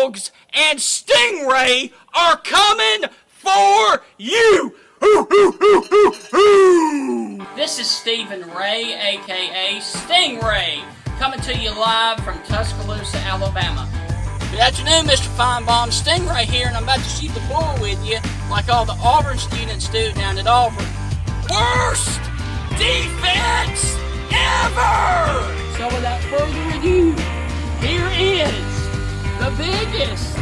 dogs and Stingray are coming for you. This is Stephen Ray, a.k.a. Stingray, coming to you live from Tuscaloosa, Alabama. Good afternoon, Mr. Feinbaum. Stingray here, and I'm about to shoot the bull with you like all the Auburn students do down at Auburn. Worst defense ever! So without further ado, here is the biggest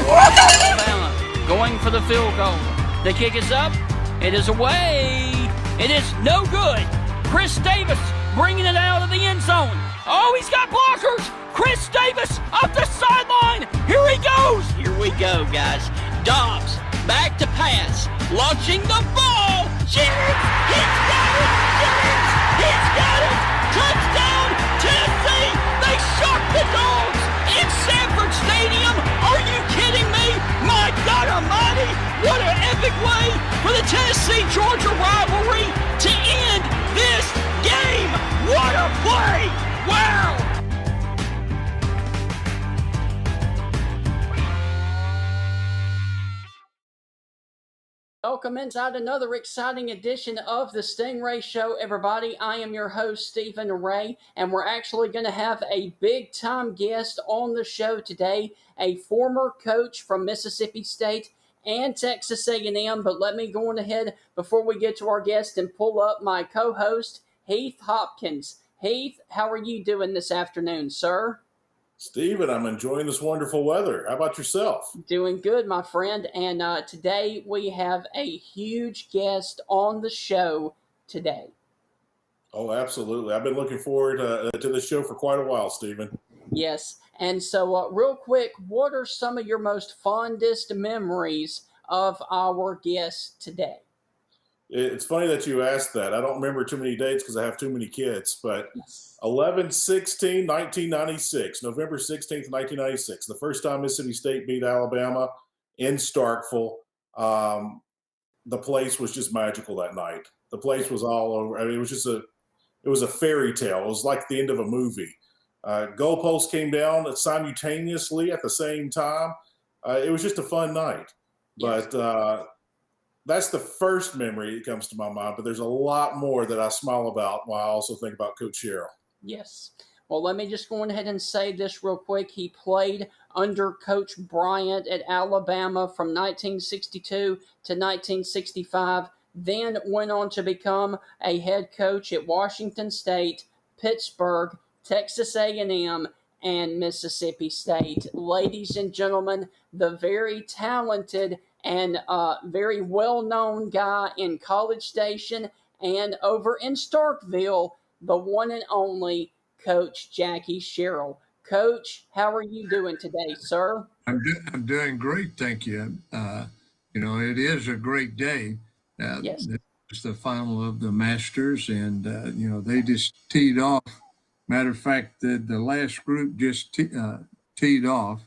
Alabama going for the field goal. The kick is up. It is away. It is no good. Chris Davis bringing it out of the end zone. Oh, he's got blockers. Chris Davis up the sideline. Here he goes. Here we go, guys. Dobbs back to pass. Launching the ball. Jennings. He's got it. Jennings. He's got it. Touchdown, Tennessee. They shocked the Dogs in Sanford Stadium. Are you kidding me? My God almighty. What an epic way for the Tennessee-Georgia rivalry to end this game. What a play. Wow. Welcome inside another exciting edition of the Stingray Show, everybody. I am your host, Stephen Ray, and we're actually going to have a big-time guest on the show today, a former coach from Mississippi State and Texas A&M. But let me go on ahead before we get to our guest and pull up my co-host, Heath Hopkins. Heath, how are you doing this afternoon, sir? Stephen, I'm enjoying this wonderful weather. How about yourself? Doing good, my friend. And today we have a huge guest on the show today. Oh, absolutely. I've been looking forward to this show for quite a while, Stephen. Yes. And so real quick, what are some of your most fondest memories of our guest today? It's funny that you asked that. I don't remember too many dates because I have too many kids, but 11/16/1996, November 16th, 1996, the first time Mississippi State beat Alabama in Starkville. The place was just magical that night. The place was all over. I mean, it was a fairy tale. It was like the end of a movie. Goalposts came down simultaneously at the same time. It was just a fun night. Yes. But that's the first memory that comes to my mind, but there's a lot more that I smile about while I also think about Coach Sherrill. Yes. Well, let me just go ahead and say this real quick. He played under Coach Bryant at Alabama from 1962 to 1965, then went on to become a head coach at Washington State, Pittsburgh, Texas A&M, and Mississippi State. Ladies and gentlemen, the very talented and very well-known guy in College Station and over in Starkville, the one and only Coach Jackie Sherrill. Coach, how are you doing today, sir? I'm doing great, thank you. It is a great day. Yes. It's the final of the Masters, and, they just teed off. Matter of fact, the last group just teed off,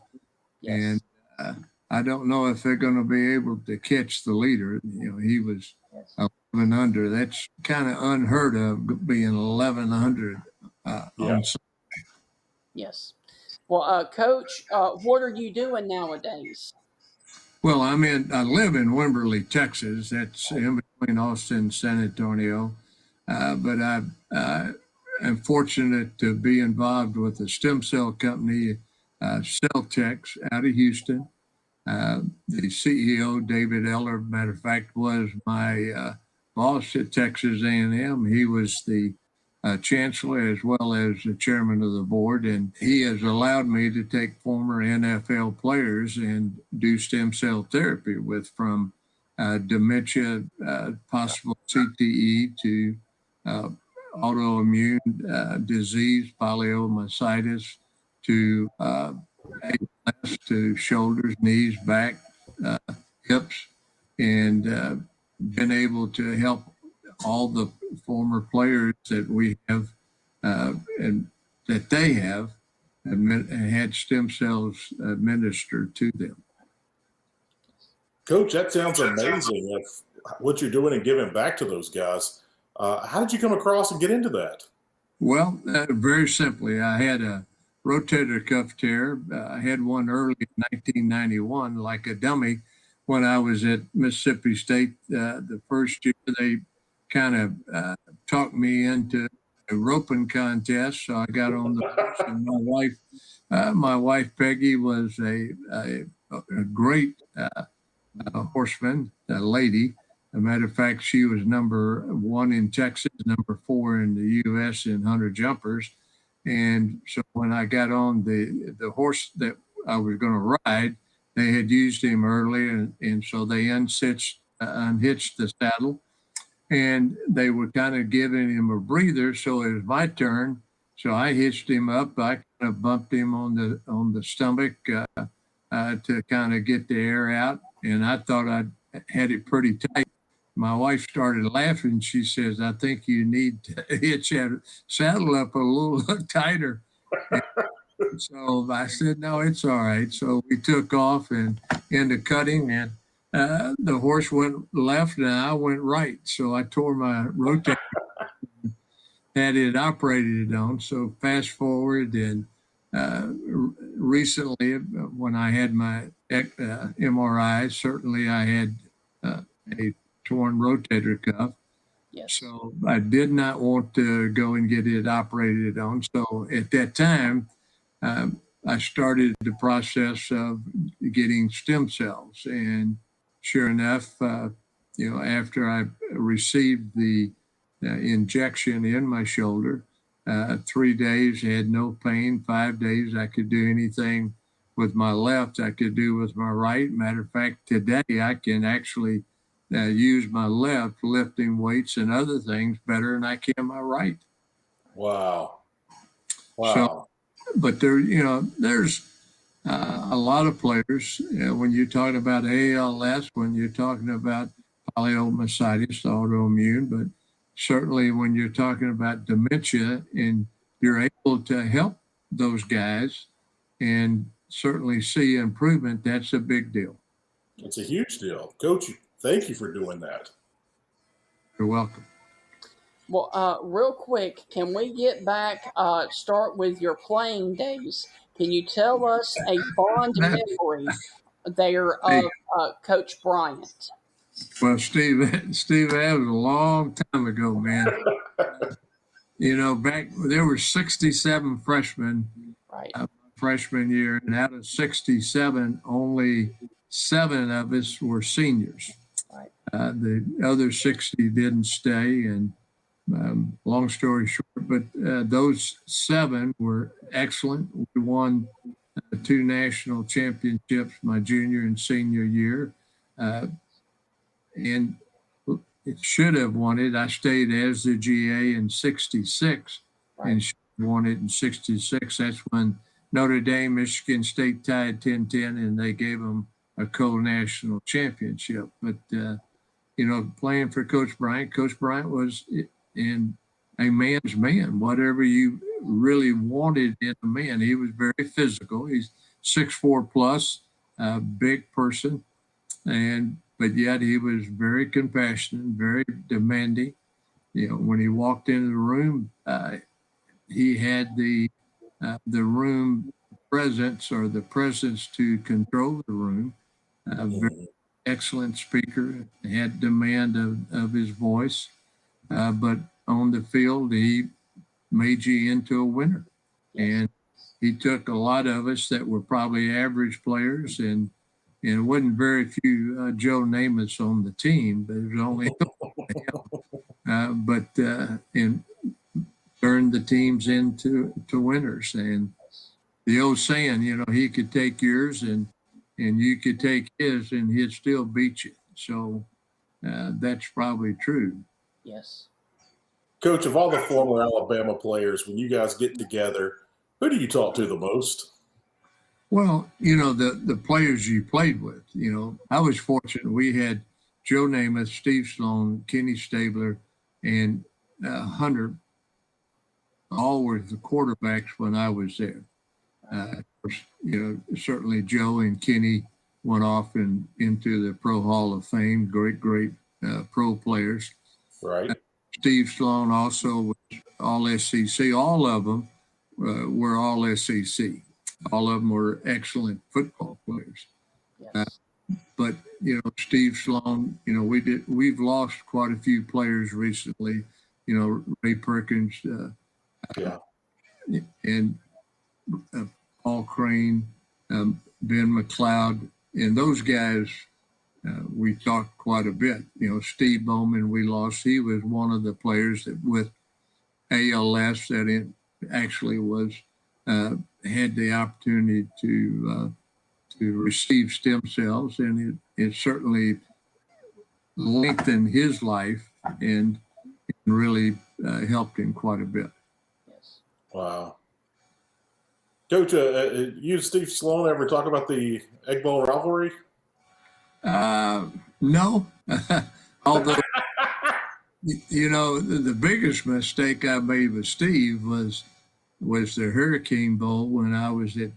Yes. and I don't know if they're going to be able to catch the leader. He was 11 under. That's kind of unheard of, being 11 under on Sunday. Yes. Well, Coach, what are you doing nowadays? Well, I live in Wimberley, Texas. That's in between Austin and San Antonio. But I am fortunate to be involved with a stem cell company, Celltex, out of Houston. The CEO, David Eller, matter of fact, was my boss at Texas A&M. He was the chancellor as well as the chairman of the board, and he has allowed me to take former NFL players and do stem cell therapy with, from dementia, possible CTE, to autoimmune disease, poliomyelitis, to ALS, to shoulders, knees, back, hips, and been able to help all the former players that we have and that they have had stem cells administered to them. Coach, that sounds amazing. What you're doing and giving back to those guys. How did you come across and get into that? Well, very simply, I had a rotator cuff tear. I had one early in 1991, like a dummy, when I was at Mississippi State. The first year, they kind of talked me into a roping contest, so I got on the horse. And my wife Peggy, was a great horseman, a lady. As a matter of fact, she was number one in Texas, number four in the U.S. in 100 jumpers. And so when I got on the horse that I was going to ride, they had used him early, and so they unhitched the saddle, and they were kind of giving him a breather. So it was my turn. So I hitched him up. I kind of bumped him on the stomach to kind of get the air out, and I thought I had it pretty tight. My wife started laughing. She says, "I think you need to hitch that saddle up a little tighter." And so I said, "No, it's all right." So we took off and into cutting, and the horse went left and I went right. So I tore my rotator, had it operated on. So fast forward, and recently, when I had my MRI, certainly I had a torn rotator cuff. Yes. So I did not want to go and get it operated on. So at that time, I started the process of getting stem cells. And sure enough, after I received the injection in my shoulder, 3 days, I had no pain. 5 days, I could do anything with my left I could do with my right. Matter of fact, today I can actually use my left lifting weights and other things better than I can my right. Wow. So, but there's a lot of players when you're talking about ALS, when you're talking about polymyositis, autoimmune, but certainly when you're talking about dementia and you're able to help those guys and certainly see improvement, that's a big deal. It's a huge deal. Coach, thank you for doing that. You're welcome. Well, real quick, can we get back, start with your playing days? Can you tell us a fond memory there of Coach Bryant? Well, Steve, that was a long time ago, man. Back there were 67 freshmen, Right. Freshman year, and out of 67, only 7 of us were seniors. Right. The other 60 didn't stay, and long story short, but those 7 were excellent. We won 2 national championships my junior and senior year, and it should have won it. I stayed as the GA in 66, right, and should have won it in 66. That's when Notre Dame, Michigan State tied 10-10, and they gave them a co-national championship. But, playing for Coach Bryant was in a man's man. Whatever you really wanted in a man, he was very physical. He's 6'4" plus, a big person, but yet he was very compassionate, very demanding. When he walked into the room, he had the room presence, or the presence to control the room. Very excellent speaker, had demand of his voice, but on the field, he made you into a winner. And he took a lot of us that were probably average players, and it wasn't very few Joe Namaths on the team, but it was only and turned the teams into winners. And the old saying, he could take yours and you could take his, and he'd still beat you. So that's probably true. Yes. Coach, of all the former Alabama players, when you guys get together, who do you talk to the most? Well, the players you played with. I was fortunate. We had Joe Namath, Steve Sloan, Kenny Stabler, and Hunter. All were the quarterbacks when I was there. Certainly Joe and Kenny went off into the Pro Hall of Fame. Great pro players. Right. Steve Sloan also was all SEC. All of them were all SEC. All of them were excellent football players. Yes. But Steve Sloan, we've lost quite a few players recently. Ray Perkins, Yeah. and Paul Crane, Ben McLeod, and those guys. We talked quite a bit. Steve Bowman, we lost. He was one of the players that with ALS that it actually was had the opportunity to receive stem cells, and it certainly lengthened his life and really helped him quite a bit. Yes. Wow. Coach, you and Steve Sloan ever talk about the Egg Bowl rivalry? No. Although, the biggest mistake I made with Steve was the Hurricane Bowl when I was at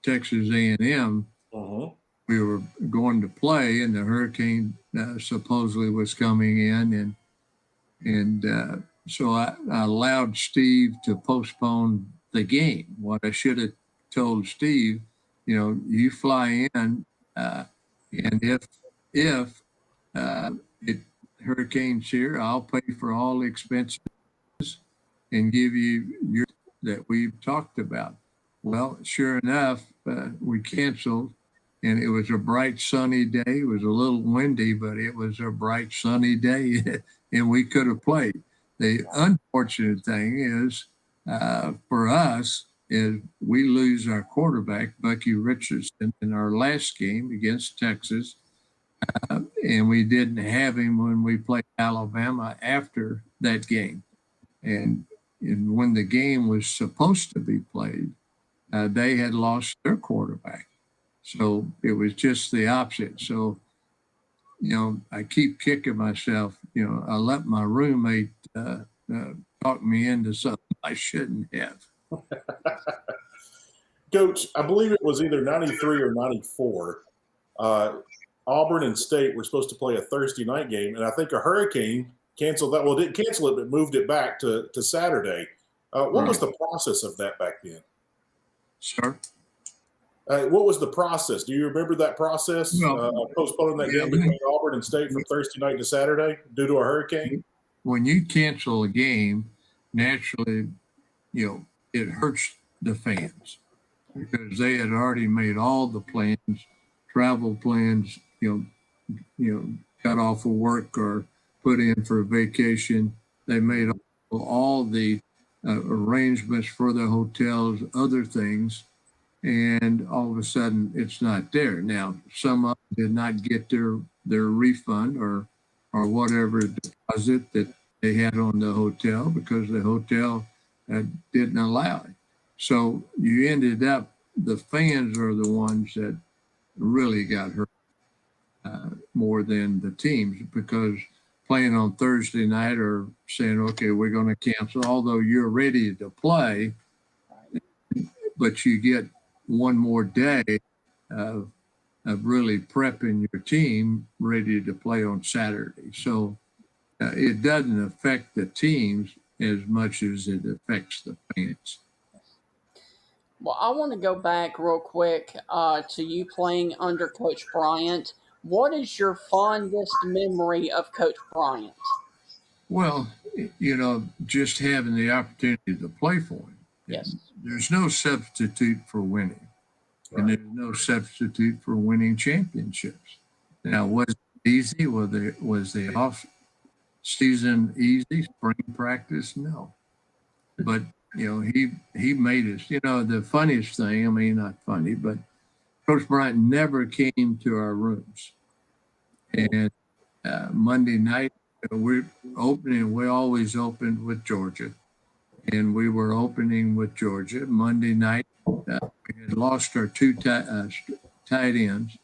Texas A&M. Uh-huh. We were going to play, and the hurricane supposedly was coming in, and so I allowed Steve to postpone the game. What I should have told Steve, you fly in, and if it hurricane's here, I'll pay for all the expenses and give you that we've talked about. Well, sure enough, we canceled, and it was a bright sunny day. It was a little windy, but it was a bright sunny day, and we could have played. The unfortunate thing is, for us, is we lose our quarterback, Bucky Richardson, in our last game against Texas, and we didn't have him when we played Alabama after that game. And when the game was supposed to be played, they had lost their quarterback. So it was just the opposite. So, I keep kicking myself. I let my roommate talk me into something I shouldn't have. Coach, I believe it was either 93 or 94. Auburn and State were supposed to play a Thursday night game, and I think a hurricane canceled that. Well, didn't cancel it, but moved it back to Saturday. What was the process of that back then? Sir? What was the process? Do you remember that process? Postponing that game between Auburn and State from Thursday night to Saturday due to a hurricane? When you cancel a game, naturally, it hurts the fans because they had already made all the plans, travel plans, cut off of work or put in for a vacation. They made all the arrangements for the hotels, other things, and all of a sudden it's not there. Now, some of them did not get their refund or whatever deposit that they had on the hotel because the hotel didn't allow it. So you ended up, the fans are the ones that really got hurt more than the teams, because playing on Thursday night or saying, okay, we're going to cancel, although you're ready to play, but you get one more day of really prepping your team ready to play on Saturday. So it doesn't affect the teams as much as it affects the fans. Well, I want to go back real quick to you playing under Coach Bryant. What is your fondest memory of Coach Bryant? Well, just having the opportunity to play for him. Yes. There's no substitute for winning. Right. And there's no substitute for winning championships. Now, was it easy? Was the off season easy? Spring practice? No. But, he made us. The funniest thing, not funny, but Coach Bryant never came to our rooms. And Monday night, we're opening, we always opened with Georgia. And we were opening with Georgia. Monday night, we had lost our two tight ends,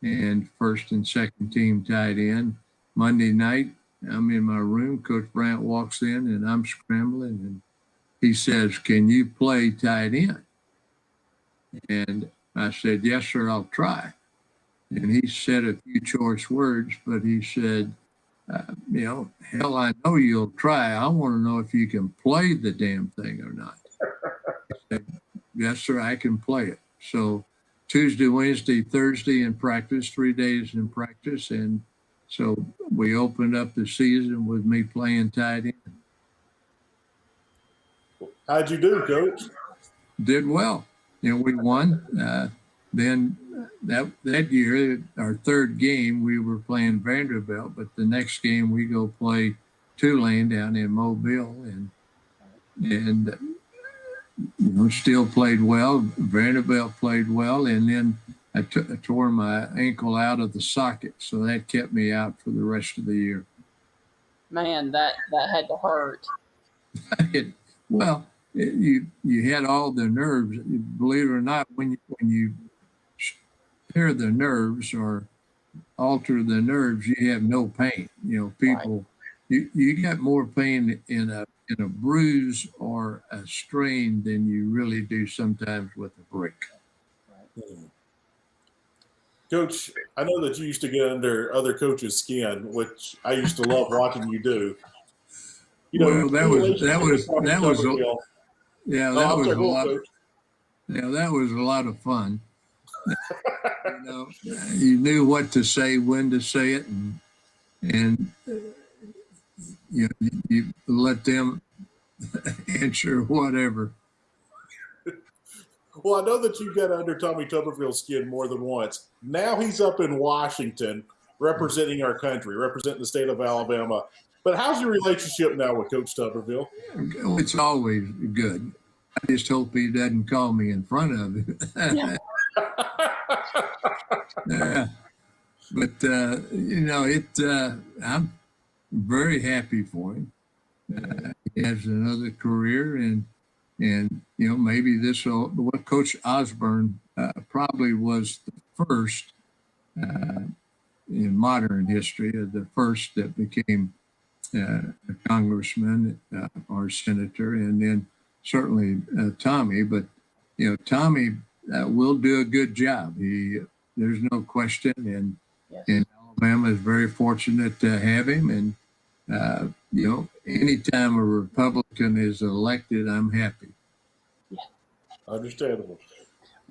and first and second team tight end. Monday night, I'm in my room. Coach Bryant walks in, and I'm scrambling, and he says, "Can you play tight end?" And I said, "Yes, sir, I'll try." And he said a few choice words, but he said, hell, I know you'll try. I want to know if you can play the damn thing or not. I said, yes, sir, I can play it. So Tuesday, Wednesday, Thursday in practice, 3 days in practice. And so we opened up the season with me playing tight end. How'd you do, Coach? Did well. We won. Then that year, our third game, we were playing Vanderbilt, but the next game we go play Tulane down in Mobile, and still played well. Vanderbilt played well, and then I tore my ankle out of the socket, so that kept me out for the rest of the year. Man, that had to hurt. You had all the nerves. Believe it or not, when you tear the nerves or alter the nerves, you have no pain. People, right. you get more pain in a bruise or a strain than you really do sometimes with a break. Right. Coach, I know that you used to get under other coaches' skin, which I used to love watching you do. That was a lot of fun. You knew what to say, when to say it, and you let them answer whatever. Well, I know that you got under Tommy Tuberville's skin more than once. Now he's up in Washington representing our country, representing the state of Alabama. But how's your relationship now with Coach Tuberville? It's always good. I just hope he doesn't call me in front of him. But I'm very happy for him. He has another career, and maybe what Coach Osborne probably was the first in modern history, the first that became a congressman or senator, and then certainly Tommy. But Tommy will do a good job. There's no question, and Alabama is very fortunate to have him. And anytime a Republican is elected, I'm happy. Yeah. Understandable.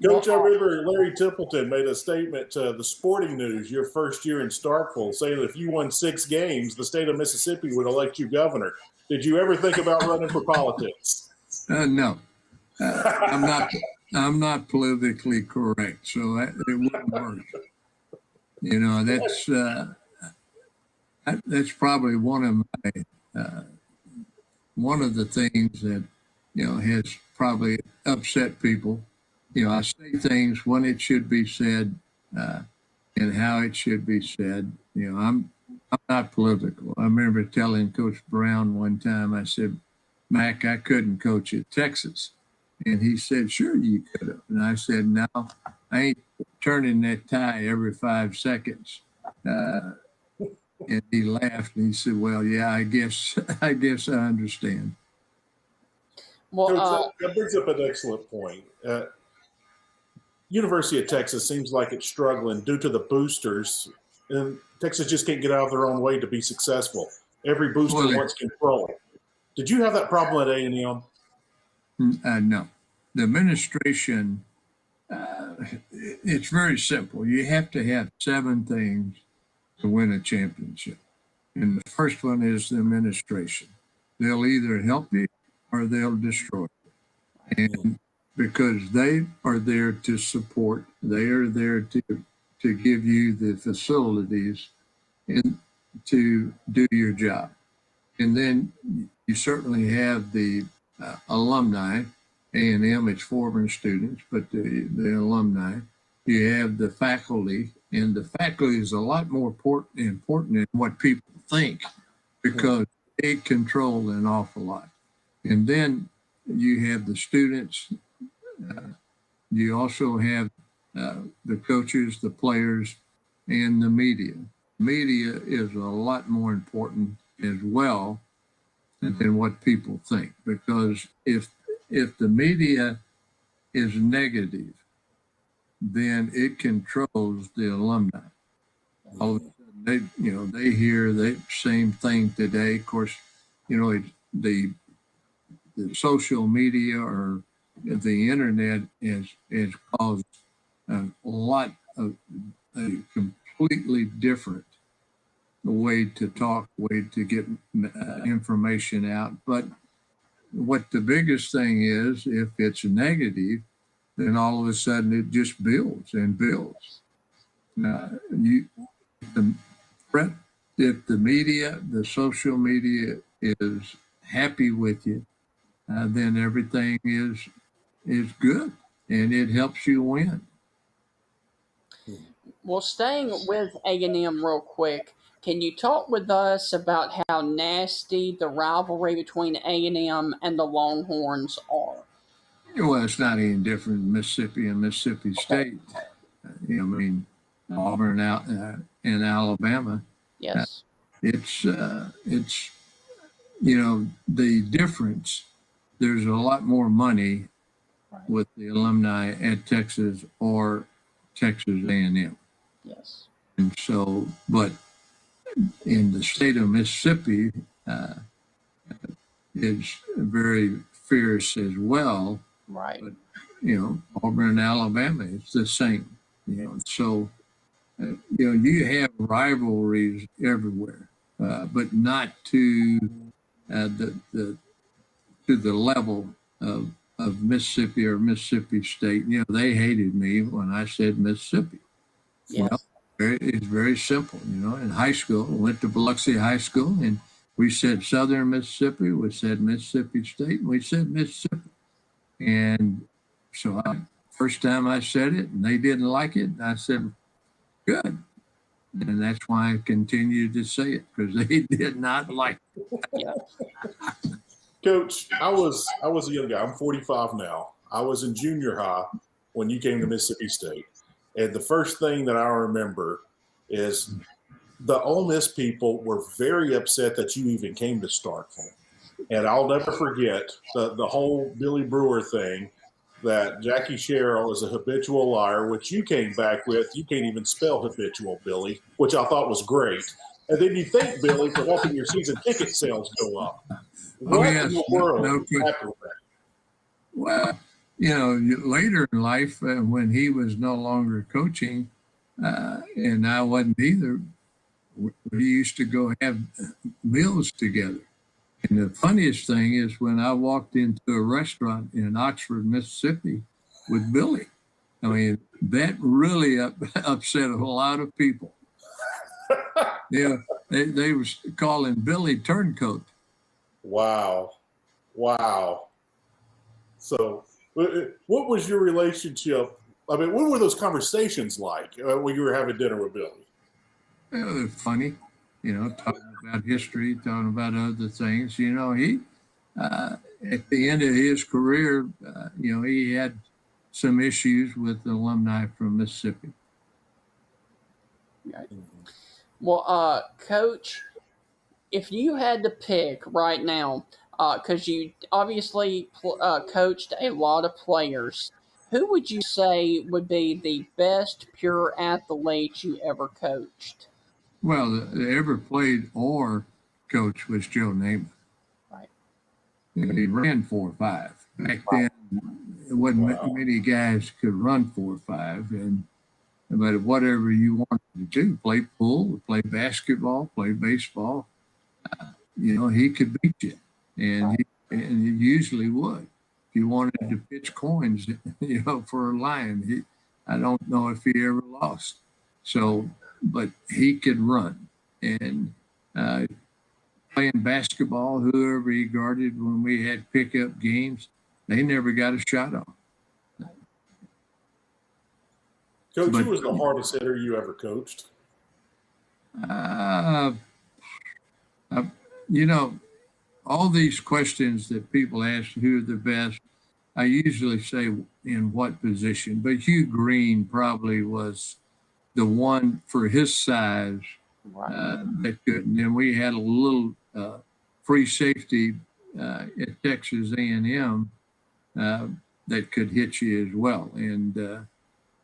Coach, I remember Larry Templeton made a statement to the Sporting News your first year in Starkville, saying that if you won 6 games, the state of Mississippi would elect you governor. Did you ever think about running for politics? No. I'm not politically correct, so it wouldn't work. That's probably one of the things that has probably upset people. I say things when it should be said and how it should be said. I'm not political. I remember telling Coach Brown one time, I said, Mac, I couldn't coach at Texas. And he said, sure, you could have. And I said, no, I ain't turning that tie every 5 seconds. And he laughed and he said, well, yeah, I guess I understand. Well, Coach, that brings up an excellent point. University of Texas seems like it's struggling due to the boosters, and Texas just can't get out of their own way to be successful. Every booster wants control. Did you have that problem at A&M? No. The administration, it's very simple. You have to have 7 things to win a championship. And the first one is the administration. They'll either help you or they'll destroy you. And because they are there to support, they are there to give you the facilities and to do your job. And then you certainly have the alumni. A&M, it's former students, but the alumni. You have the faculty, and the faculty is a lot more important than what people think, because they control an awful lot. And then you have the students. You also have the coaches, the players, and the media. Media is a lot more important as well than what people think, because if the media is negative, then it controls the alumni. All of a sudden, they hear the same thing today. Of course, the social media or the internet has caused a lot of a completely different way to talk, way to get information out. But what the biggest thing is, if it's negative, then all of a sudden it just builds and builds. The threat, if the media, the social media is happy with you, then everything is good and it helps you win. Well, staying with A&M real quick, can you talk with us about how nasty the rivalry between A&M and the Longhorns are? Well, it's not any different in Mississippi and Mississippi State. Auburn out in Alabama. Yes. It's the difference. There's a lot more money with the alumni at Texas or Texas A&M. Yes. And so, but in the state of Mississippi, it's very fierce as well. Right. But, Auburn and Alabama, it's the same. So, you have rivalries everywhere, but not to the level of Mississippi or Mississippi State. They hated me when I said Mississippi. Yes. It's very simple. In high school, I went to Biloxi High School, and we said Southern Mississippi, we said Mississippi State, and we said Mississippi. And so first time I said it, and they didn't like it, I said, good. And that's why I continued to say it, because they did not like it. Yeah. Coach, I was a young guy. I'm 45 now. I was in junior high when you came to Mississippi State. And the first thing that I remember is the Ole Miss people were very upset that you even came to Starkville. And I'll never forget the whole Billy Brewer thing, that Jackie Sherrill is a habitual liar, which you came back with. You can't even spell habitual, Billy, which I thought was great. And then you thank Billy for helping your season ticket sales go up. What in the world happened with that? Well, later in life, when he was no longer coaching, and I wasn't either, we used to go have meals together. And the funniest thing is when I walked into a restaurant in Oxford, Mississippi with Billy. I mean, that really upset a lot of people. They was calling Billy Turncoat. Wow. So what was your relationship? I mean, what were those conversations like when you were having dinner with Billy? They're funny, talking about history, talking about other things. He, at the end of his career, he had some issues with the alumni from Mississippi. Right. Well, Coach, if you had to pick right now, because you obviously coached a lot of players, who would you say would be the best pure athlete you ever coached? Well, the ever played or coach was Joe Namath. Right. He ran 4.5. Back then, it wasn't many guys could run 4.5, but whatever you wanted to do, play pool, play basketball, play baseball, he could beat you, and he usually would. If you wanted to pitch coins, for a lion, I don't know if he ever lost. So, but he could run, and playing basketball, whoever he guarded when we had pickup games, they never got a shot on. Coach, who was the hardest hitter you ever coached? All these questions that people ask, who are the best, I usually say in what position. But Hugh Green probably was the one for his size that could. And then we had a little free safety at Texas A&M that could hit you as well. And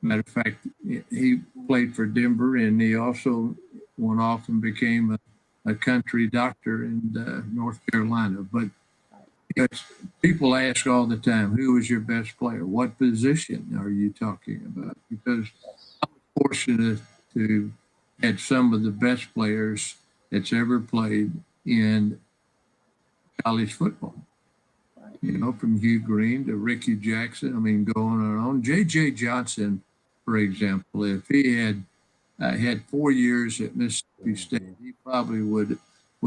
matter of fact, he played for Denver, and he also went off and became a country doctor in North Carolina. But people ask all the time, who was your best player? What position are you talking about? Because I was fortunate to had some of the best players that's ever played in college football. You know, from Hugh Green to Ricky Jackson. I mean, going on. J.J. Johnson, for example, if he had 4 years at Mississippi State, he probably would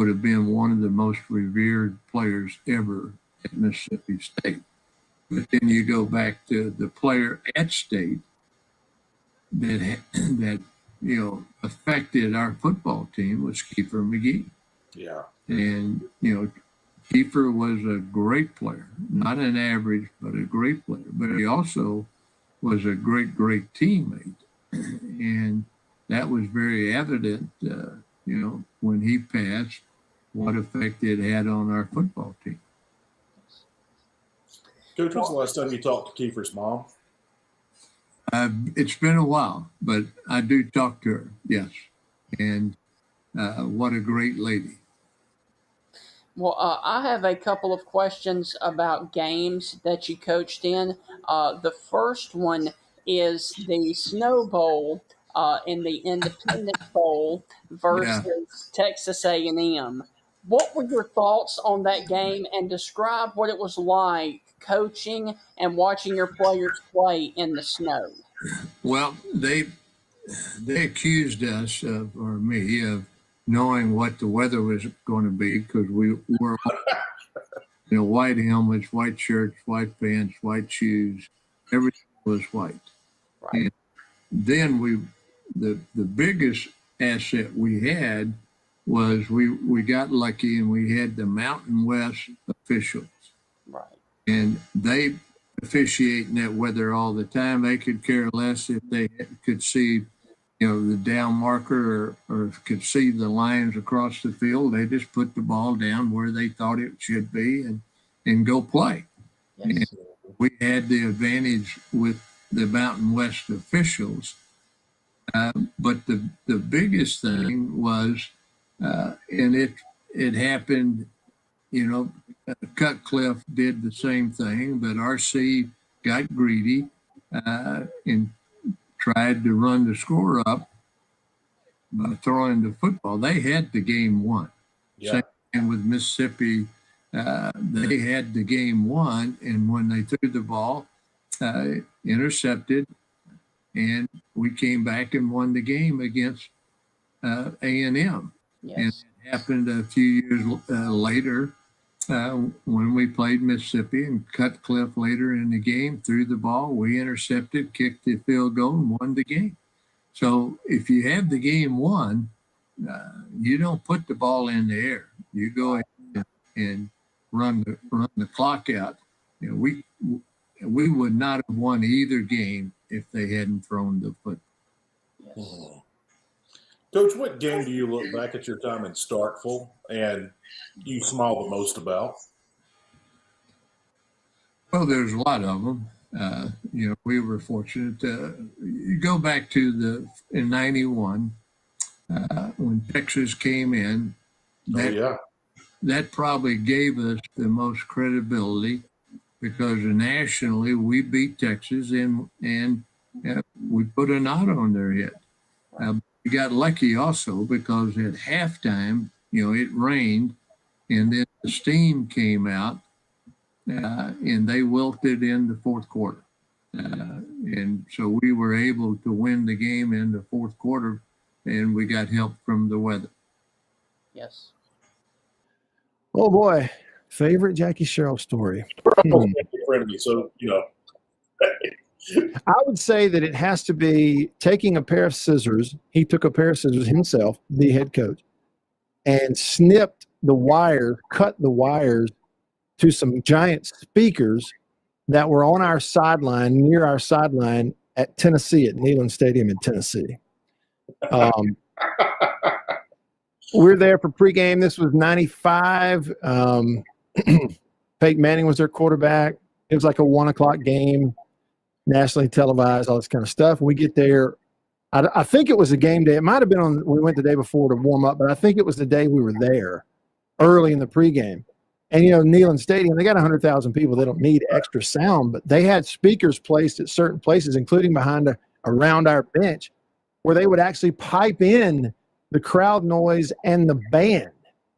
have been one of the most revered players ever at Mississippi State. But then you go back to the player at State that affected our football team was Kiefer McGee. Yeah. And, Kiefer was a great player, not an average, but a great player. But he also was a great, great teammate. And that was very evident, when he passed, what effect it had on our football team. Coach, when's the last time you talked to Kiefer's mom? It's been a while, but I do talk to her, yes. And what a great lady. Well, I have a couple of questions about games that you coached in. The first one is the Snow Bowl in the Independence Bowl versus Texas A&M. What were your thoughts on that game, and describe what it was like coaching and watching your players play in the snow? Well, they accused us or me of knowing what the weather was going to be, because we wore white helmets, white shirts, white pants, white shoes. Everything was white. Right. And then the biggest asset we had was we got lucky and we had the Mountain West officials. Right. And they officiate in that weather all the time. They could care less if they could see the down marker or could see the lines across the field. They just put the ball down where they thought it should be and go play. Yes. And we had the advantage with the Mountain West officials. But the biggest thing was, and it happened, Cutcliffe did the same thing, but RC got greedy and tried to run the score up by throwing the football. They had the game won. Yeah. Same thing with Mississippi. They had the game won, and when they threw the ball, intercepted, and we came back and won the game against A&M. Yes. And it happened a few years later when we played Mississippi, and Cutcliffe later in the game threw the ball. We intercepted, kicked the field goal, and won the game. So if you have the game won, you don't put the ball in the air. You go ahead and run the clock out. We would not have won either game if they hadn't thrown the foot. Yes. Coach, what game do you look back at your time in Starkville and you smile the most about? Well, there's a lot of them. We were fortunate. You go back to in '91 when Texas came in. That probably gave us the most credibility, because nationally we beat Texas and we put a knot on their head. We got lucky also because at halftime, it rained, and then the steam came out, and they wilted in the fourth quarter. And so we were able to win the game in the fourth quarter, and we got help from the weather. Yes. Oh boy, favorite Jackie Sherrill story. So, I would say that it has to be taking a pair of scissors. He took a pair of scissors himself, the head coach, and snipped the wire, cut the wires to some giant speakers that were on our sideline, near our sideline at Tennessee, at Neyland Stadium in Tennessee. We're there for pregame. This was 95. Peyton Manning was their quarterback. It was like a 1:00 game, nationally televised, all this kind of stuff. We get there I think it was a game day. It might have been we went the day before to warm up, but I think it was the day we were there early in the pregame. And, Neyland Stadium, they got 100,000 people. They don't need extra sound, but they had speakers placed at certain places, including around our bench, where they would actually pipe in the crowd noise and the band.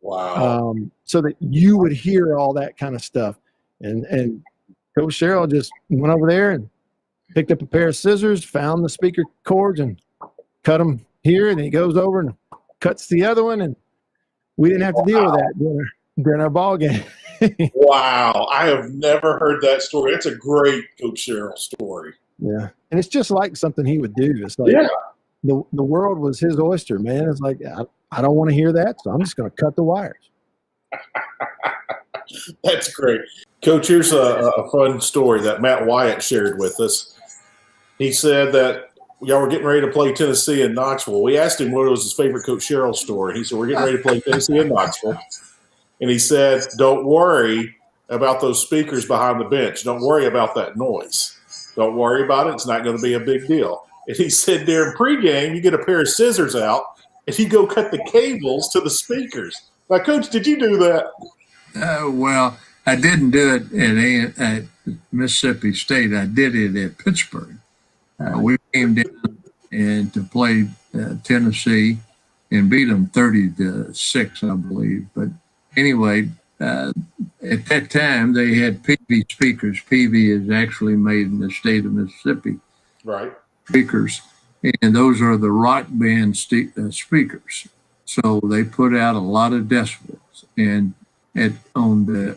Wow. So that you would hear all that kind of stuff. And Coach Sherrill just went over there and picked up a pair of scissors, found the speaker cords, and cut them here. And he goes over and cuts the other one. And we didn't have to deal with that during our ball game. Wow. I have never heard that story. That's a great Coach Sherrill story. Yeah. And it's just like something he would do. It's like the world was his oyster, man. It's like, I don't want to hear that, so I'm just going to cut the wires. That's great. Coach, here's a fun story that Matt Wyatt shared with us. He said that y'all were getting ready to play Tennessee in Knoxville. We asked him what was his favorite Coach Sherrill story. He said, we're getting ready to play Tennessee in Knoxville. And he said, don't worry about those speakers behind the bench. Don't worry about that noise. Don't worry about it. It's not going to be a big deal. And he said during pregame, you get a pair of scissors out and you go cut the cables to the speakers. Now, Coach, did you do that? Well, I didn't do it at Mississippi State. I did it at Pittsburgh. We came down and to play Tennessee and beat them 30-6, I believe. But anyway, at that time they had PV speakers. PV is actually made in the state of Mississippi. Right. Speakers, and those are the rock band speakers. So they put out a lot of decibels. And on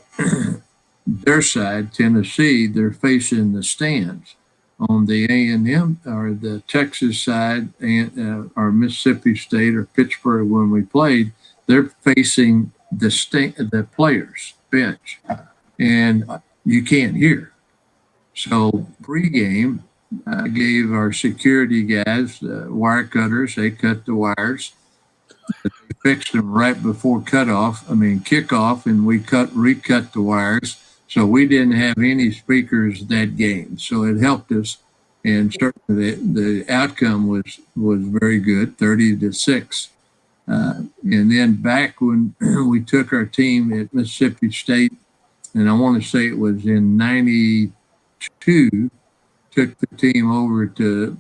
their side, Tennessee, they're facing the stands. On the A&M or the Texas side, or Mississippi State or Pittsburgh, when we played, they're facing the players' bench, and you can't hear. So pregame, I gave our security guys wire cutters. They cut the wires. They fixed them right before kickoff, and we recut the wires. So we didn't have any speakers that game. So it helped us, and certainly the outcome was very good, 30-6. And then back when we took our team at Mississippi State, and I want to say it was in '92, took the team over to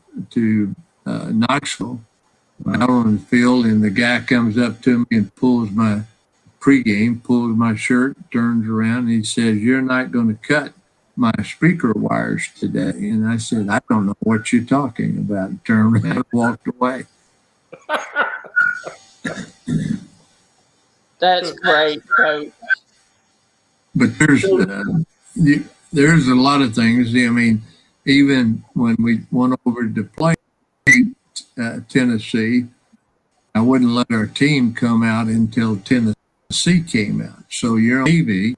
Knoxville, out on the field, and the guy comes up to me and pulls my shirt, turns around, and he says, "You're not going to cut my speaker wires today." And I said, "I don't know what you're talking about." And turned around and walked away. That's great, Coach. But there's a lot of things. I mean, even when we went over to play Tennessee, I wouldn't let our team come out until Tennessee came out. So you're on TV,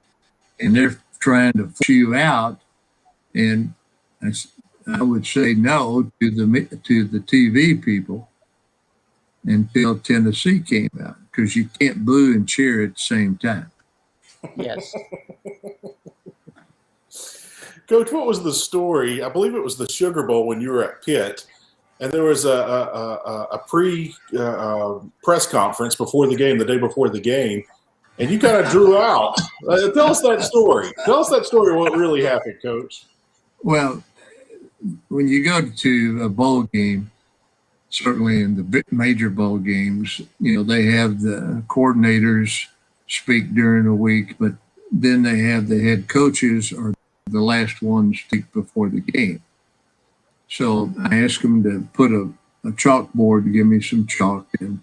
and they're trying to push you out, and I would say no to the TV people until Tennessee came out, because you can't boo and cheer at the same time. Yes. Coach, what was the story? I believe it was the Sugar Bowl when you were at Pitt, and there was a press conference before the game, the day before the game, and you kind of drew out. Tell us that story. Tell us that story, what really happened, Coach. Well, when you go to a bowl game, certainly in the major bowl games, they have the coordinators speak during the week, but then they have the head coaches or the last ones speak before the game. So I asked them to put a chalkboard to give me some chalk. And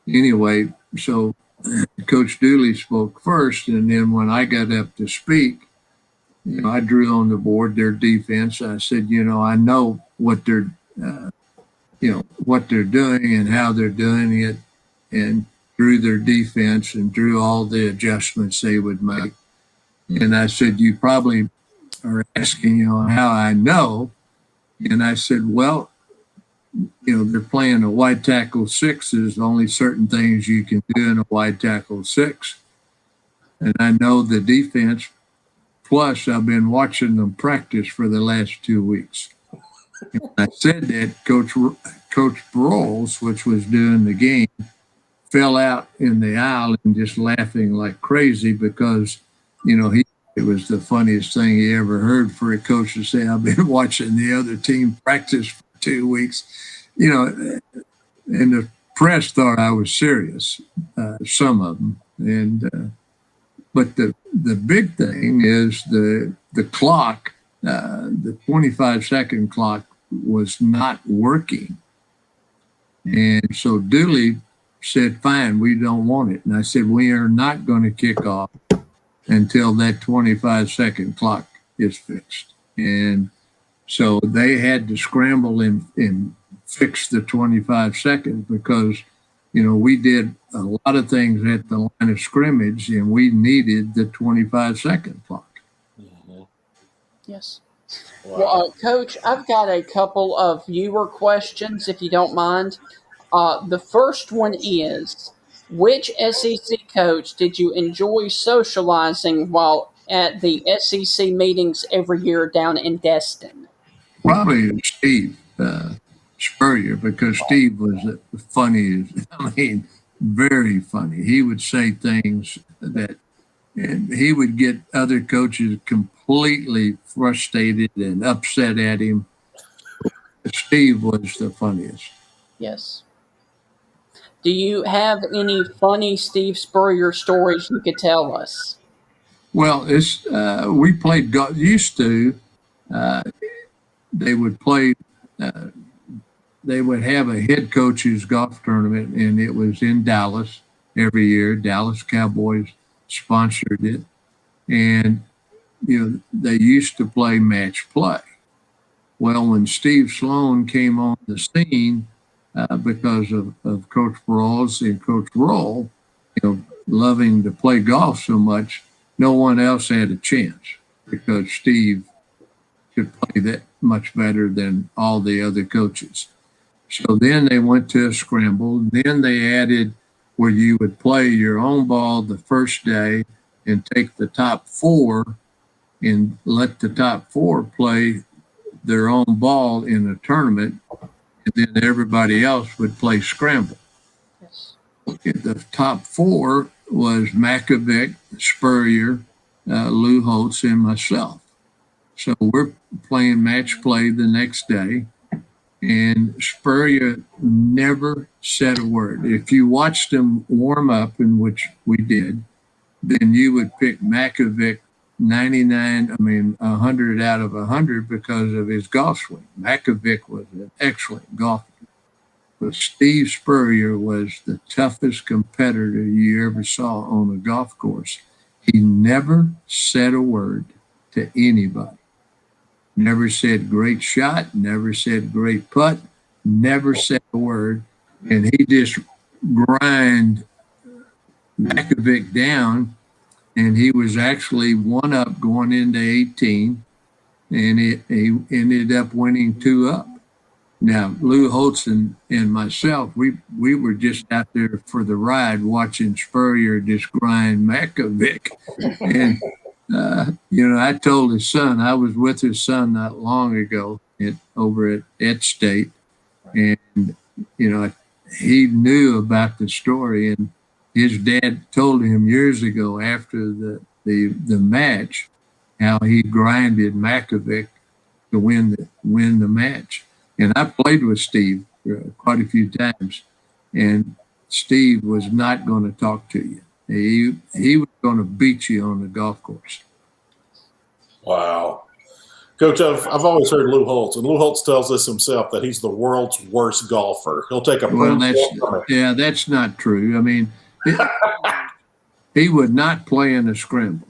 anyway, so Coach Dooley spoke first, and then when I got up to speak, I drew on the board their defense. I said, I know what they're what they're doing and how they're doing it, and drew their defense and drew all the adjustments they would make. And I said, you probably are asking, how I know. And I said, well, they're playing a wide tackle 6. There's only certain things you can do in a wide tackle 6. And I know the defense, plus I've been watching them practice for the last 2 weeks. I said that Coach Broyles, which was doing the game, fell out in the aisle and just laughing like crazy because, it was the funniest thing he ever heard for a coach to say, I've been watching the other team practice for 2 weeks. And the press thought I was serious, some of them. But the big thing is the clock, the 25-second clock was not working. And so Dooley said, fine, we don't want it. And I said, we are not going to kick off until that 25-second clock is fixed. And so they had to scramble and fix the 25 seconds because, we did a lot of things at the line of scrimmage and we needed the 25-second clock. Mm-hmm. Yes. Wow. Well, Coach, I've got a couple of viewer questions, if you don't mind. The first one is, which SEC coach did you enjoy socializing while at the SEC meetings every year down in Destin? Probably Steve Spurrier, because Steve was funny. Very funny. He would say things and he would get other coaches completely frustrated and upset at him. Steve was the funniest. Yes. Do you have any funny Steve Spurrier stories you could tell us? Well, we played golf. Used to, they would play. They would have a head coach's golf tournament, and it was in Dallas every year. Dallas Cowboys sponsored it, and they used to play match play. Well, when Steve Sloan came on the scene, because of Coach Broyles and Coach Roll, loving to play golf so much, no one else had a chance because Steve could play that much better than all the other coaches. So then they went to a scramble. Then they added where you would play your own ball the first day and take the top four and let the top four play their own ball in a tournament. And then everybody else would play scramble. Yes. The top four was Makovic, Spurrier, Lou Holtz, and myself. So we're playing match play the next day. And Spurrier never said a word. If you watched him warm up, in which we did, then you would pick Makovic 100 out of 100 because of his golf swing. Makovic was an excellent golfer. But Steve Spurrier was the toughest competitor you ever saw on a golf course. He never said a word to anybody. Never said great shot, never said great putt, never said a word. And he just grind Makovic down, and he was actually 1 up going into 18, and he ended up winning 2 up. Now, Lou Holtz and myself, we were just out there for the ride watching Spurrier just grind Makovic. And I told his son, I was with his son not long ago over at State, and he knew about the story, and his dad told him years ago after the match how he grinded Makovic to win the match. And I played with Steve quite a few times, and Steve was not going to talk to you. He was going to beat you on the golf course. Wow. Coach, I've always heard Lou Holtz, and Lou Holtz tells us himself that he's the world's worst golfer. He'll take a that's not true. I mean, he would not play in a scramble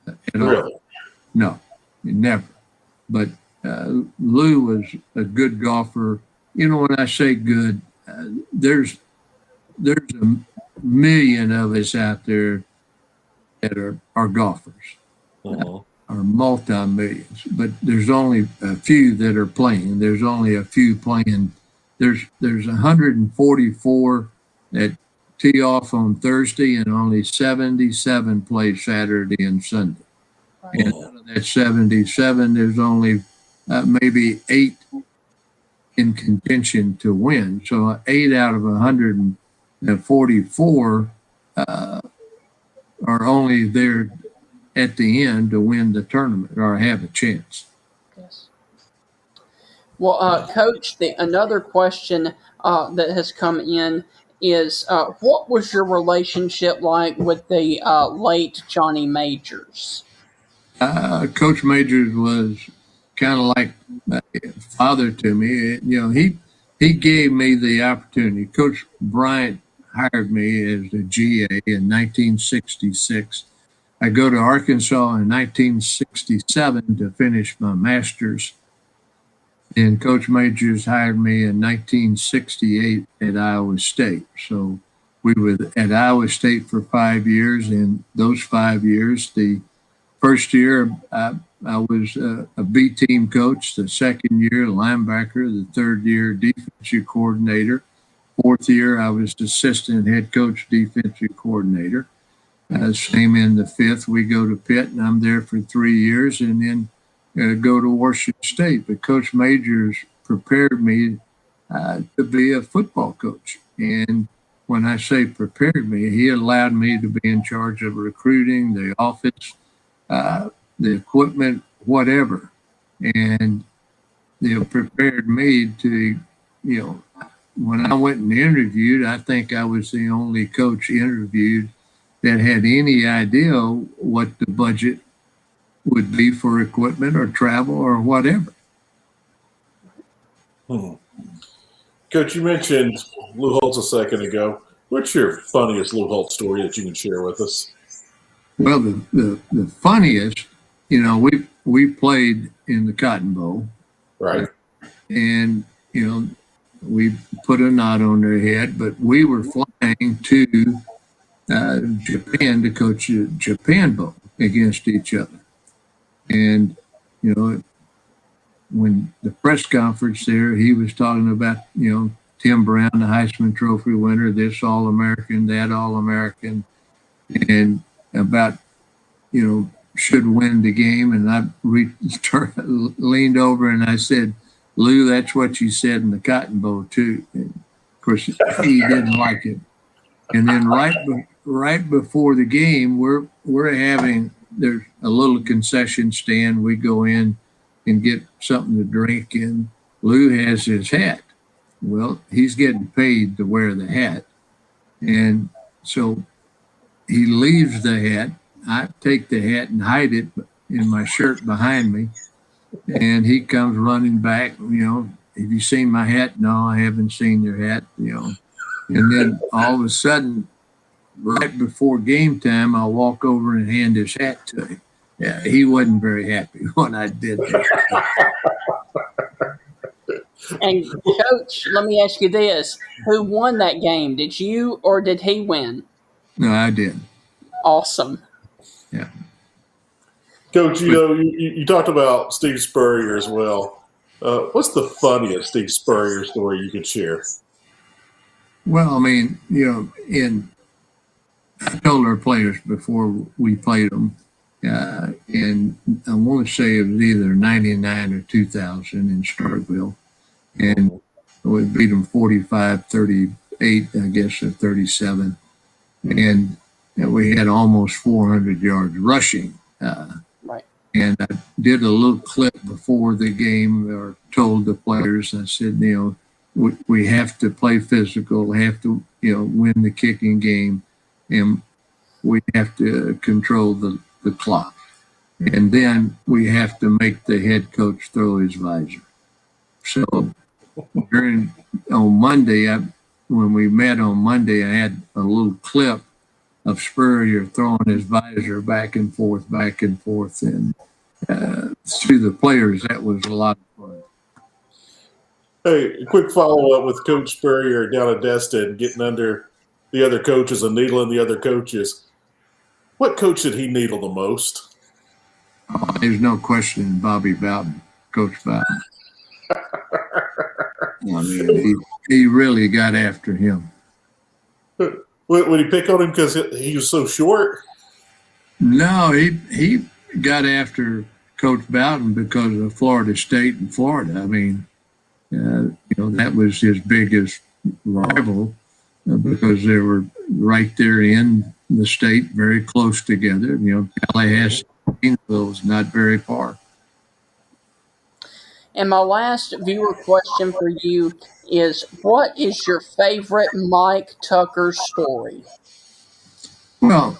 at really? all. No, never. But Lou was a good golfer. When I say good, there's a million of us out there that are golfers, Uh-huh. are multi-millions, but there's only a few that are playing. There's only a few playing. There's 144 that tee off on Thursday, and only 77 play Saturday and Sunday. And out of that 77, there's only maybe 8 in contention to win. So 8 out of 144 are only there at the end to win the tournament or have a chance. Yes. Well, Coach, another question that has come in is what was your relationship like with the late Johnny Majors? Coach Majors was kind of like a father to me. He gave me the opportunity. Coach Bryant hired me as the GA in 1966. I go to Arkansas in 1967 to finish my master's. And Coach Majors hired me in 1968 at Iowa State. So we were at Iowa State for 5 years. In those 5 years, the first year I was a B team coach, the second year linebacker, the third year defensive coordinator. Fourth year I was assistant head coach, defensive coordinator. Same in the fifth, we go to Pitt, and I'm there for 3 years, and then go to Washington State. But Coach Majors prepared me to be a football coach. And when I say prepared me, he allowed me to be in charge of recruiting, the office, the equipment, whatever. And prepared me to, when I went and interviewed, I think I was the only coach interviewed that had any idea what the budget would be for equipment or travel or whatever. Coach, you mentioned Lou Holtz a second ago. What's your funniest Lou Holtz story that you can share with us? Well, the funniest, we played in the Cotton Bowl. Right. And, we put a knot on their head, but we were flying to Japan to coach a Japan Bowl against each other. And, when the press conference there, he was talking about, Tim Brown, the Heisman Trophy winner, this All-American, that All-American, and about, should win the game. And I leaned over and I said, Lou, that's what you said in the Cotton Bowl, too. And of course, he didn't like it. And then right before the game, we're having, there's a little concession stand. We go in and get something to drink, and Lou has his hat. Well, he's getting paid to wear the hat. And so he leaves the hat. I take the hat and hide it in my shirt behind me. And he comes running back, have you seen my hat? No, I haven't seen your hat, And then all of a sudden, right before game time, I'll walk over and hand his hat to him. Yeah, he wasn't very happy when I did that. And Coach, let me ask you this: who won that game? Did you or did he win? No, I did. Awesome. Yeah. Coach, you talked about Steve Spurrier as well. What's the funniest Steve Spurrier story you could share? Well, I mean, I told our players before we played them, and I want to say it was either 99 or 2000 in Starkville. And we beat them 45-38, I guess, or 37. And we had almost 400 yards rushing. Right. And I did a little clip before the game, or told the players, I said, we have to play physical, have to, win the kicking game, and we have to control the clock. And then we have to make the head coach throw his visor. So on Monday, when we met on Monday, I had a little clip of Spurrier throwing his visor back and forth. And to the players, that was a lot of fun. Hey, a quick follow-up with Coach Spurrier down at Destin, getting under the other coaches and needling the other coaches. What coach did he needle the most? There's no question Bobby Bowden, Coach Bowden. I mean, he really got after him. Would he pick on him because he was so short? No, he got after Coach Bowden because of Florida State and Florida. I mean, That was his biggest rival because they were right there in the state, very close together. Tallahassee, Gainesville was not very far. And my last viewer question for you is, what is your favorite Mike Tucker story? Well,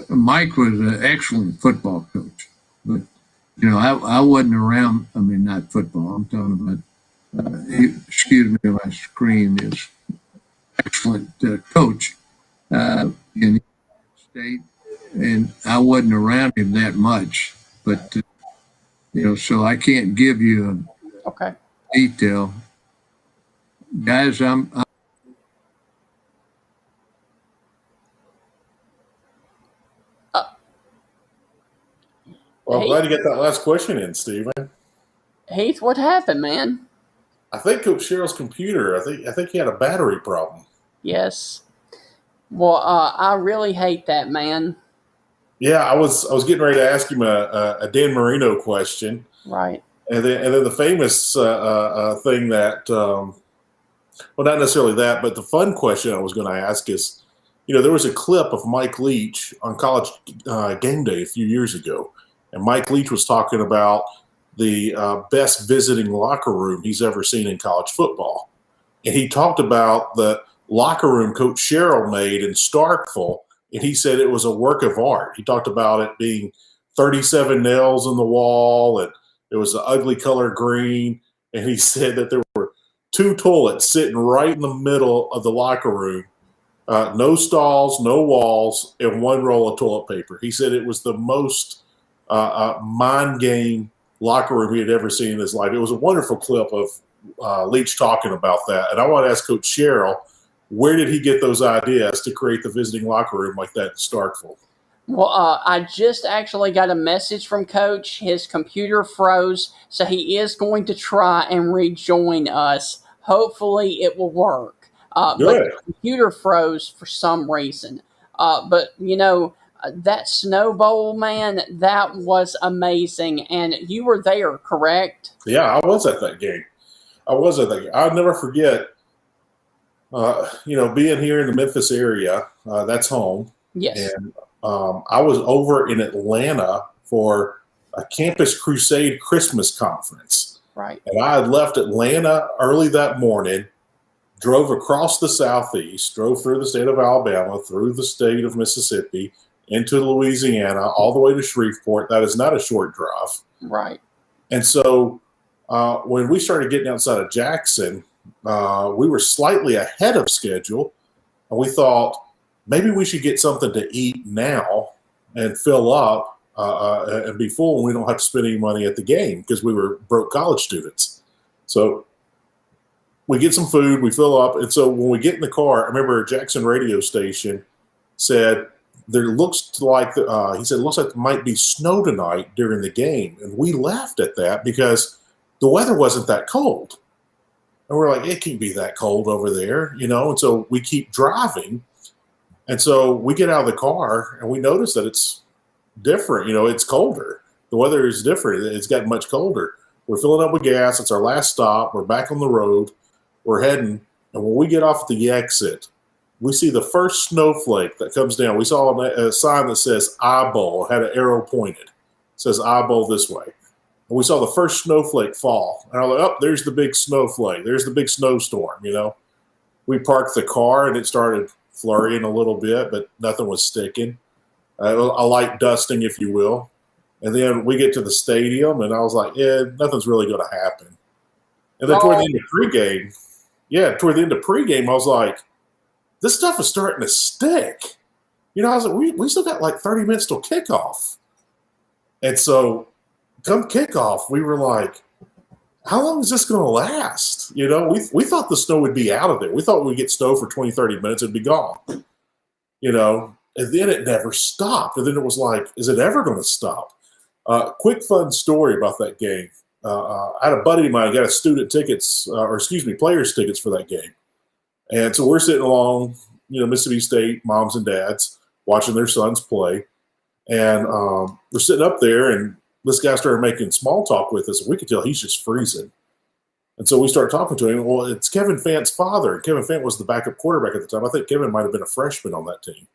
Mike was an excellent football coach, but I wasn't around. I mean, not football. I'm talking about. Excuse me if I scream. Is excellent coach in the state, and I wasn't around him that much. But so I can't give you Okay. detail, guys. Well, I'm glad you got that last question in, Stephen. Heath, what happened, man? I think Coach Sherrill's computer. I think he had a battery problem. Yes. Well, I really hate that, man. Yeah, I was getting ready to ask him a Dan Marino question, Right. and then the famous thing that, well, not necessarily that, but the fun question I was going to ask is, there was a clip of Mike Leach on College Game Day a few years ago, and Mike Leach was talking about the best visiting locker room he's ever seen in college football, and he talked about the locker room Coach Sherrill made in Starkville. And he said it was a work of art. He talked about it being 37 nails in the wall, and it was an ugly color green. And he said that there were 2 toilets sitting right in the middle of the locker room, no stalls, no walls, and 1 roll of toilet paper. He said it was the most mind game locker room he had ever seen in his life. It was a wonderful clip of Leach talking about that. And I want to ask Coach Sherrill, where did he get those ideas to create the visiting locker room like that in Starkville? Well, I just actually got a message from Coach. His computer froze, so he is going to try and rejoin us. Hopefully it will work. But the computer froze for some reason. But, that Snow Bowl, man, that was amazing. And you were there, correct? Yeah, I was at that game. I'll never forget, being here in the Memphis area, that's home. Yes. And I was over in Atlanta for a Campus Crusade Christmas conference. Right. And I had left Atlanta early that morning, drove across the Southeast, drove through the state of Alabama, through the state of Mississippi, into Louisiana, all the way to Shreveport. That is not a short drive. Right. And so when we started getting outside of Jackson, we were slightly ahead of schedule, and we thought maybe we should get something to eat now and fill up and be full, and we don't have to spend any money at the game because we were broke college students. So we get some food, we fill up, and so when we get in the car, I remember a Jackson radio station said, it looks like there might be snow tonight during the game, and we laughed at that because the weather wasn't that cold. And we're like, it can't be that cold over there, and so we keep driving. And so we get out of the car and we notice that it's different. It's colder. The weather is different. It's gotten much colder. We're filling up with gas. It's our last stop. We're back on the road. We're heading. And when we get off at the exit, we see the first snowflake that comes down. We saw a sign that says eyeball, had an arrow pointed. It says eyeball this way. And we saw the first snowflake fall. And I was like, oh, there's the big snowflake. There's the big snowstorm, We parked the car and it started flurrying a little bit, but nothing was sticking. A light dusting, if you will. And then we get to the stadium and I was like, nothing's really going to happen. And then toward the end of pregame, I was like, this stuff is starting to stick. I was like, we still got like 30 minutes till kickoff. And so come kickoff, we were like, how long is this going to last? We thought the snow would be out of there. We thought we'd get snow for 20, 30 minutes. It'd be gone, and then it never stopped. And then it was like, is it ever going to stop? Quick fun story about that game. I had a buddy of mine got players tickets for that game. And so we're sitting along, Mississippi State moms and dads watching their sons play. And we're sitting up there and this guy started making small talk with us, and we could tell he's just freezing. And so we start talking to him. Well, it's Kevin Fant's father. Kevin Fant was the backup quarterback at the time. I think Kevin might have been a freshman on that team.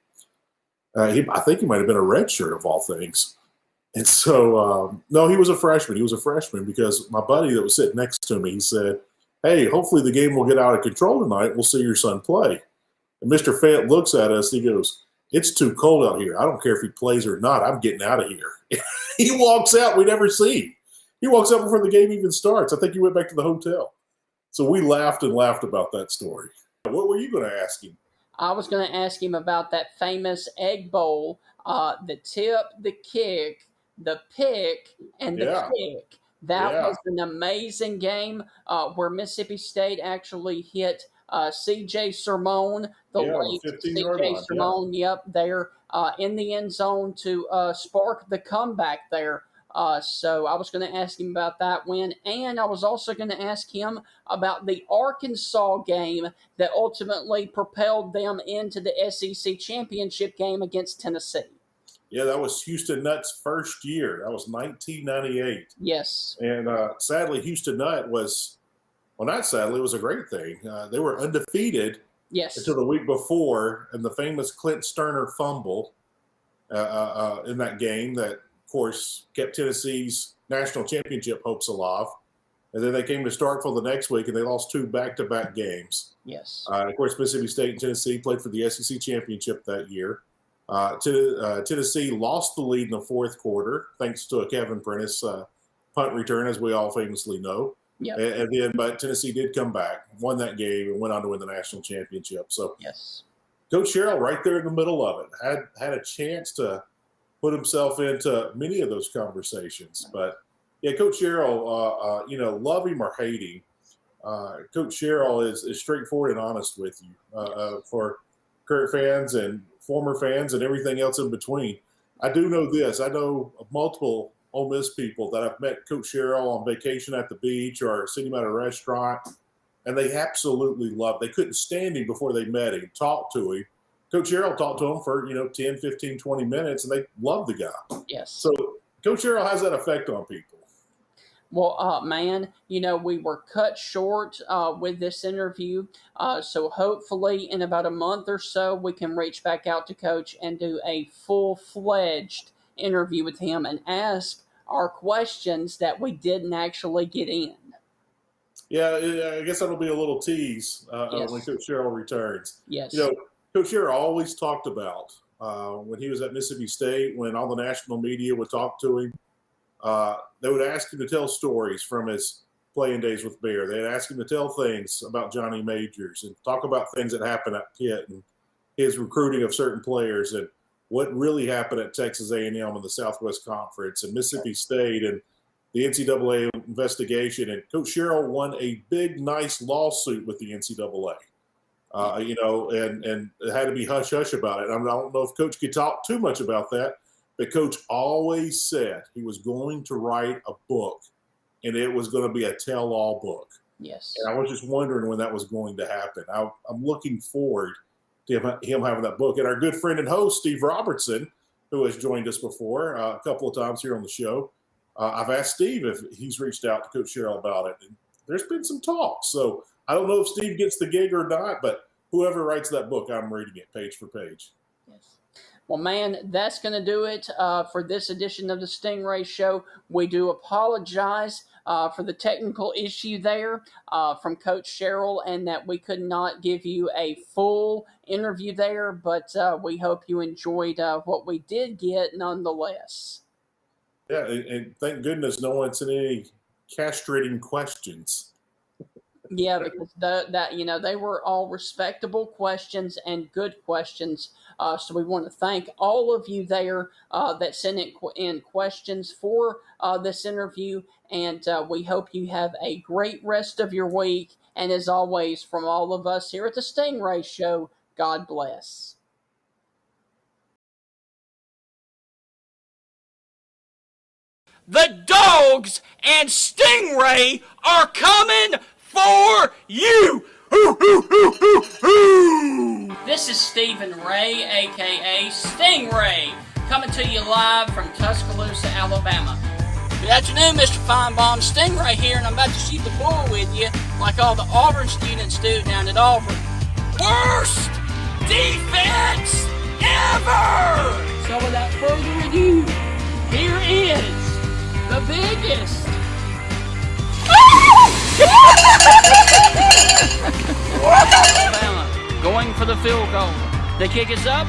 I think he might have been a redshirt of all things. And so, no, he was a freshman. He was a freshman because my buddy that was sitting next to me, he said, hey, hopefully the game will get out of control tonight. We'll see your son play. And Mr. Fant looks at us. He goes, it's too cold out here. I don't care if he plays or not. I'm getting out of here. He walks out. We never see him. He walks out before the game even starts. I think he went back to the hotel. So we laughed and laughed about that story. What were you going to ask him? I was going to ask him about that famous Egg Bowl, the tip, the kick, the pick, and the kick. That was an amazing game where Mississippi State actually hit C.J. Sermon, the late C.J. Sermon, there in the end zone to spark the comeback there. So I was going to ask him about that win, and I was also going to ask him about the Arkansas game that ultimately propelled them into the SEC championship game against Tennessee. Yeah, that was Houston Nutt's first year. That was 1998. Yes. And sadly, Houston Nutt was, well, not sadly, it was a great thing. They were undefeated until the week before, and the famous Clint Sterner fumble in that game that, of course, kept Tennessee's national championship hopes alive. And then they came to Starkville the next week, and they lost 2 back-to-back games. Yes. Of course, Mississippi State and Tennessee played for the SEC championship that year. Tennessee lost the lead in the fourth quarter, thanks to a Kevin Prentice punt return, as we all famously know. Yep. But Tennessee did come back, won that game, and went on to win the national championship. So, Coach Sherrill, right there in the middle of it, had a chance to put himself into many of those conversations. But yeah, Coach Sherrill, love him or hate him, Coach Sherrill is straightforward and honest with you. For current fans and former fans and everything else in between, I do know this. I know of multiple Ole Miss people that I've met Coach Sherrill on vacation at the beach or seen him at a restaurant, and they absolutely loved. They couldn't stand him before they met him, talked to him. Coach Sherrill talked to him for 10, 15, 20 minutes, and they loved the guy. Yes. So Coach Sherrill has that effect on people. Well, man, we were cut short with this interview. So hopefully in about a month or so, we can reach back out to Coach and do a full-fledged interview with him and ask our questions that we didn't actually get in. Yeah, I guess that'll be a little tease when Coach Sherrill returns. Yes. Coach Sherrill always talked about when he was at Mississippi State, when all the national media would talk to him, they would ask him to tell stories from his playing days with Bear. They'd ask him to tell things about Johnny Majors and talk about things that happened at Pitt and his recruiting of certain players and what really happened at Texas A&M and the Southwest Conference and Mississippi State and the NCAA investigation. And Coach Sherrill won a big, nice lawsuit with the NCAA, and it had to be hush-hush about it. I don't know if Coach could talk too much about that, but Coach always said he was going to write a book, and it was going to be a tell-all book. Yes. And I was just wondering when that was going to happen. I'm looking forward to him having that book. And our good friend and host, Steve Robertson, who has joined us before a couple of times here on the show, I've asked Steve if he's reached out to Coach Sherrill about it. And there's been some talk. So I don't know if Steve gets the gig or not, but whoever writes that book, I'm reading it page for page. Yes. Well, man, that's going to do it for this edition of the Stingray Show. We do apologize for the technical issue there from Coach Sherrill and that we could not give you a full interview there, but we hope you enjoyed what we did get nonetheless. Yeah, and thank goodness no one sent any castrating questions. Yeah, because they were all respectable questions and good questions. So we want to thank all of you there that sent in questions for this interview. And we hope you have a great rest of your week. And as always, from all of us here at the Stingray Show, God bless. The Dogs and Stingray are coming for you! This is Stephen Ray, a.k.a. Stingray, coming to you live from Tuscaloosa, Alabama. Good afternoon, Mr. Feinbaum. Stingray here, and I'm about to shoot the bull with you like all the Auburn students do down at Auburn. Worst defense ever! So without further ado, here is the biggest. Alabama going for the field goal. The kick is up.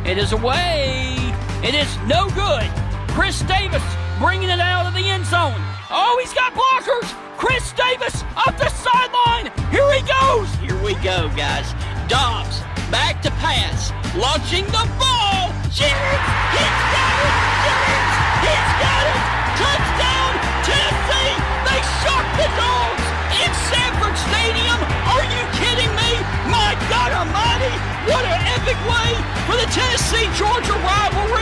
It is away. It is no good. Chris Davis bringing it out of the end zone. Oh, he's got blockers. Chris Davis up the sideline. Here he goes. Here we go, guys. Dobbs back to pass. Launching the ball. Jennings, he's got it. Jennings, he's got it. Touchdown, Tennessee. They shocked the Dogs in Sanford Stadium. Are you kidding me? My God almighty. What an epic way for the Tennessee-Georgia rivalry.